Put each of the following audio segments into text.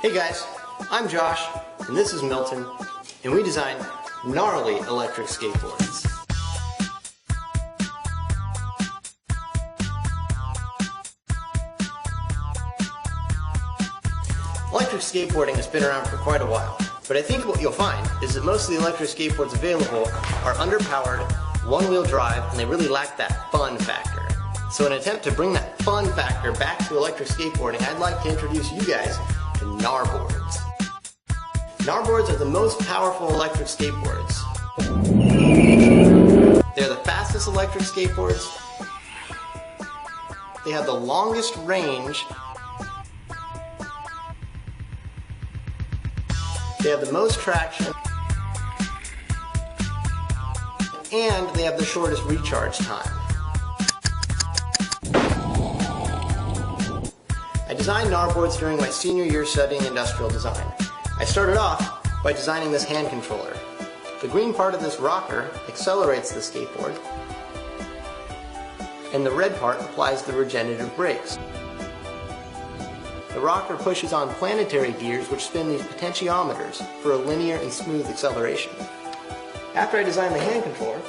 Hey guys, I'm Josh, and this is Milton, and we design gnarly electric skateboards. Electric skateboarding has been around for quite a while, but I think what you'll find is that most of the electric skateboards available are underpowered, one-wheel drive, and they really lack that fun factor. So in an attempt to bring that fun factor back to electric skateboarding, I'd like to introduce you guys to Gnarboards. Gnarboards are the most powerful electric skateboards. They're the fastest electric skateboards. They have the longest range. They have the most traction. And they have the shortest recharge time. I designed Gnarboards during my senior year studying industrial design. I started off by designing this hand controller. The green part of this rocker accelerates the skateboard, and the red part applies the regenerative brakes. The rocker pushes on planetary gears which spin these potentiometers for a linear and smooth acceleration. After I designed the hand controller,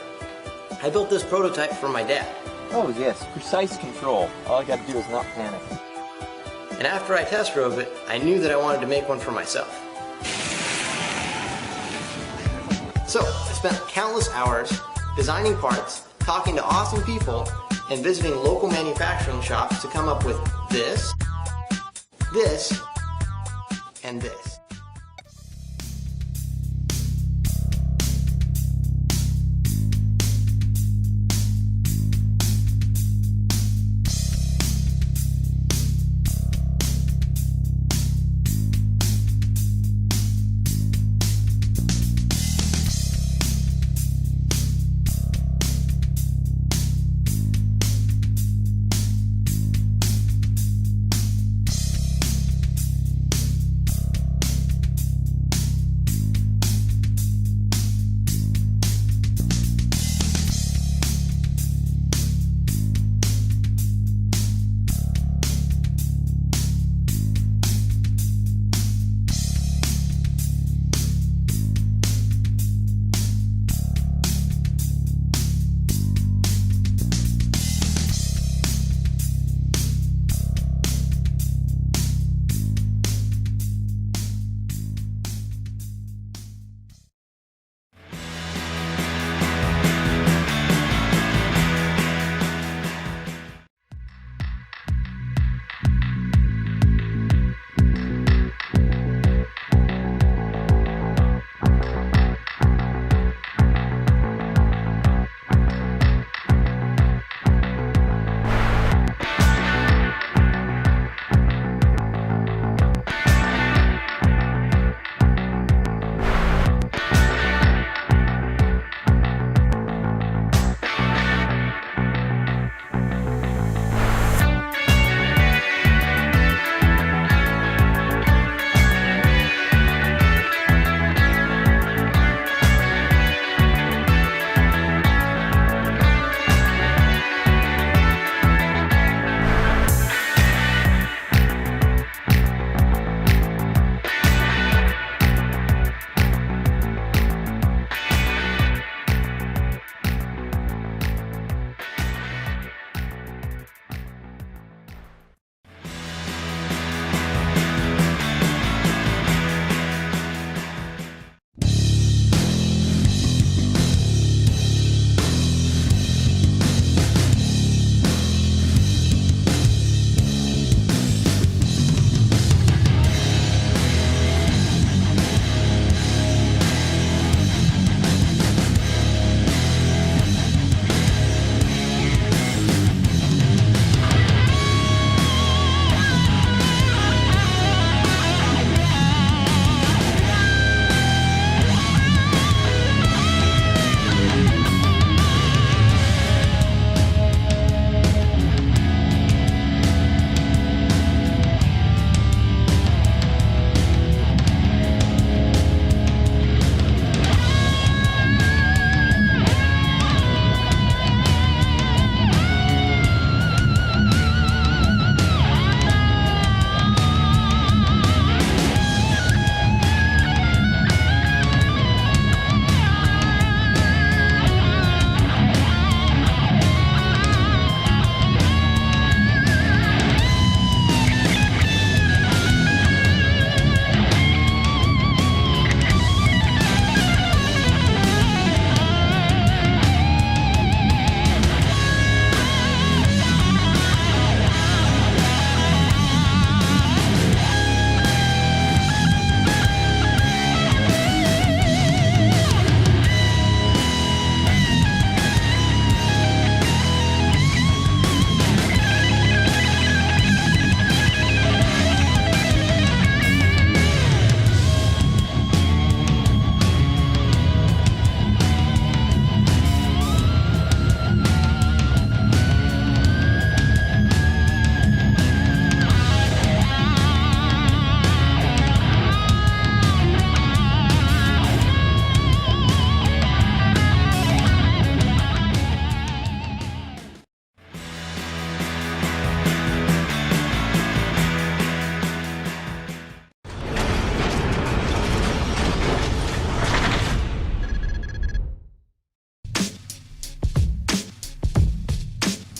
I built this prototype for my dad. Oh yes, precise control. All I gotta do is not panic. And after I test drove it, I knew that I wanted to make one for myself. So, I spent countless hours designing parts, talking to awesome people, and visiting local manufacturing shops to come up with this, and this.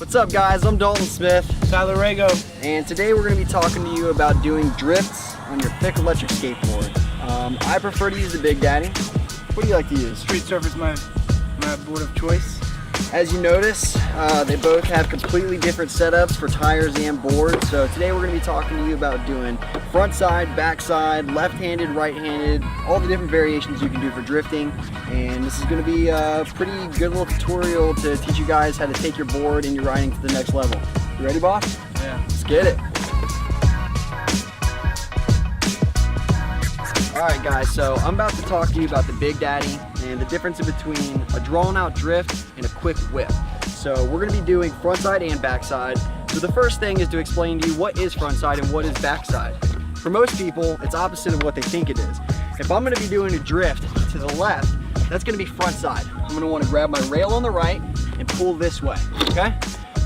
What's up guys, I'm Dalton Smith. Tyler Rago. And today we're going to be talking to you about doing drifts on your thick electric skateboard. I prefer to use the Big Daddy. What do you like to use? Street Surfer's my board of choice. As you notice, they both have completely different setups for tires and boards. So today we're going to be talking to you about doing front side, back side, left-handed, right-handed, all the different variations you can do for drifting. And this is going to be a pretty good little tutorial to teach you guys how to take your board and your riding to the next level. You ready, boss? Yeah. Let's get it. Alright guys, so I'm about to talk to you about the Big Daddy and the difference between a drawn out drift and a quick whip. So we're going to be doing front side and back side. So the first thing is to explain to you what is front side and what is back side. For most people, it's opposite of what they think it is. If I'm going to be doing a drift to the left, that's going to be front side. I'm going to want to grab my rail on the right and pull this way, okay?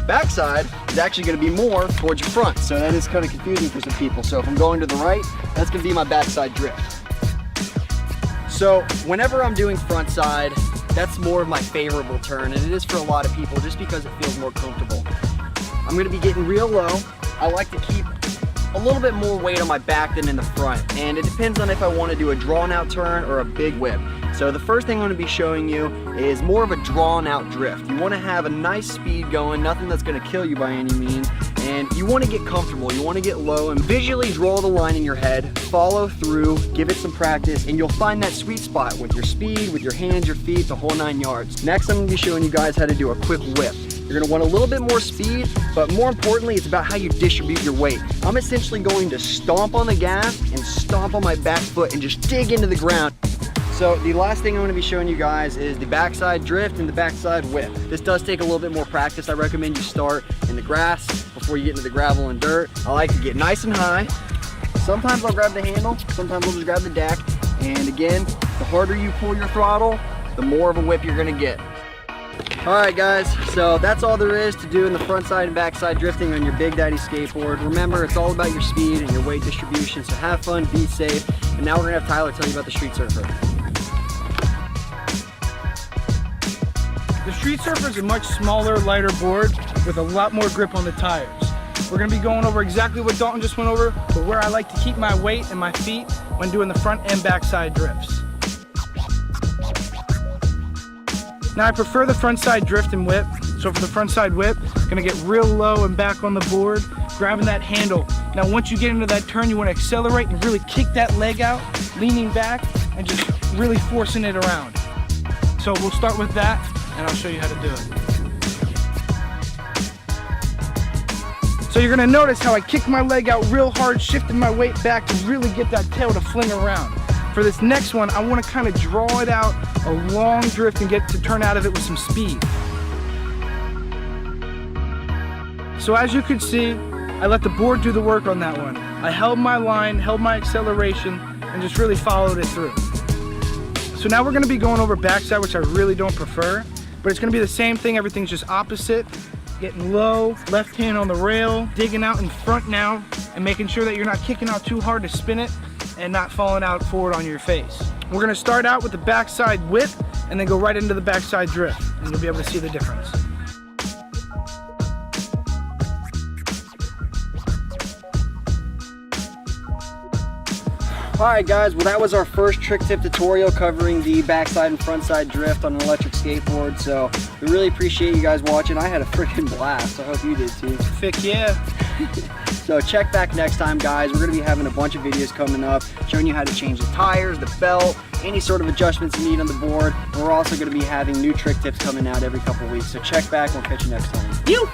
Backside is actually going to be more towards your front, so that is kind of confusing for some people. So if I'm going to the right, that's going to be my backside drift. So whenever I'm doing front side, that's more of my favorable turn, and it is for a lot of people just because it feels more comfortable. I'm going to be getting real low. I like to keep a little bit more weight on my back than in the front, and it depends on if I want to do a drawn out turn or a big whip. So the first thing I'm going to be showing you is more of a drawn out drift. You want to have a nice speed going, nothing that's going to kill you by any means, and you want to get comfortable, you want to get low and visually draw the line in your head, follow through, give it some practice, and you'll find that sweet spot with your speed, with your hands, your feet, the whole 9 yards. Next I'm going to be showing you guys how to do a quick whip. You're going to want a little bit more speed, but more importantly, it's about how you distribute your weight. I'm essentially going to stomp on the gas and stomp on my back foot and just dig into the ground. So the last thing I'm going to be showing you guys is the backside drift and the backside whip. This does take a little bit more practice. I recommend you start in the grass before you get into the gravel and dirt. I like to get nice and high. Sometimes I'll grab the handle, sometimes I'll just grab the deck. And again, the harder you pull your throttle, the more of a whip you're going to get. Alright guys, so that's all there is to do in the front side and back side drifting on your Big Daddy skateboard. Remember, it's all about your speed and your weight distribution, so have fun, be safe. And now we're going to have Tyler tell you about the Street Surfer. The Street Surfer is a much smaller, lighter board with a lot more grip on the tires. We're going to be going over exactly what Dalton just went over, but where I like to keep my weight and my feet when doing the front and back side drifts. Now I prefer the front side drift and whip. So for the front side whip, gonna get real low and back on the board, grabbing that handle. Now once you get into that turn, you wanna accelerate and really kick that leg out, leaning back and just really forcing it around. So we'll start with that and I'll show you how to do it. So you're gonna notice how I kick my leg out real hard, shifting my weight back to really get that tail to fling around. For this next one, I want to kind of draw it out, a long drift, and get to turn out of it with some speed. So as you can see, I let the board do the work on that one. I held my line, held my acceleration, and just really followed it through. So now we're going to be going over backside, which I really don't prefer, but it's going to be the same thing, everything's just opposite. Getting low, left hand on the rail, digging out in front now, and making sure that you're not kicking out too hard to spin it, and not falling out forward on your face. We're gonna start out with the backside whip and then go right into the backside drift, and you'll be able to see the difference. Alright guys, well that was our first trick tip tutorial covering the backside and front side drift on an electric skateboard. So we really appreciate you guys watching. I had a freaking blast. I hope you did too. Fick yeah. So check back next time guys. We're going to be having a bunch of videos coming up showing you how to change the tires, the belt, any sort of adjustments you need on the board. And we're also going to be having new trick tips coming out every couple weeks. So check back and we'll catch you next time. You!